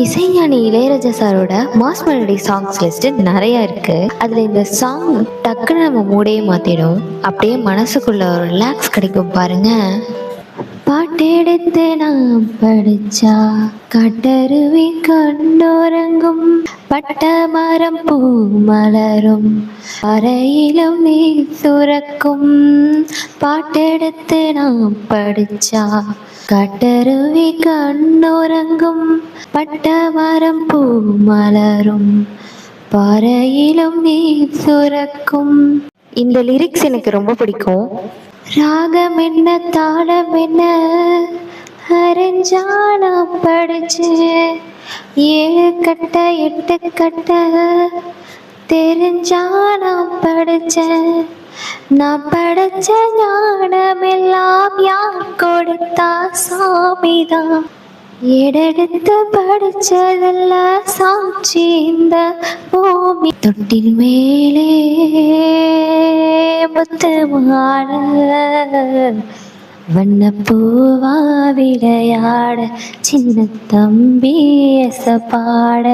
இசைஞானி இளையராஜா சாரோட mass melody songs list நிறைய இருக்கு. அதுல இந்த சாங் டக்குன்னு நம்ம மூடையே மாத்திடும். அப்படியே மனசுக்குள்ள ஒரு ரிலாக்ஸ் கிடைக்கும் பாருங்க. பாட்டெடுத்து நான் படிச்சா காட்டருவி கண்டோரங்கும், பட்ட மரம் பூ மலரும், அறையிலும் நீ சுரக்கும். பாட்டெடுத்து நான் படிச்சா காட்டருவி கண்டோரங்கும், பட்ட மரம் பூ மலரும், பாறையிலும் நீ சுரக்கும். இந்த லிரிக்ஸ் எனக்கு ரொம்ப பிடிக்கும். ராகம் என்ன தாளம் என்ன அறிஞ்சானா படிச்சு, 7 கட்ட 8 கட்ட தெரிஞ்சானா படிச்சேன். நான் படைச்ச ஞானமெல்லாம் யார் கொடுத்தா? சாமிதான். எடெடுத்து படிச்சதல்ல சாட்சி இந்த பூமி. தொட்டின் மேலே முத்து மாட வண்ணப்பூவா விளையாட, சின்ன தம்பி எச பாட.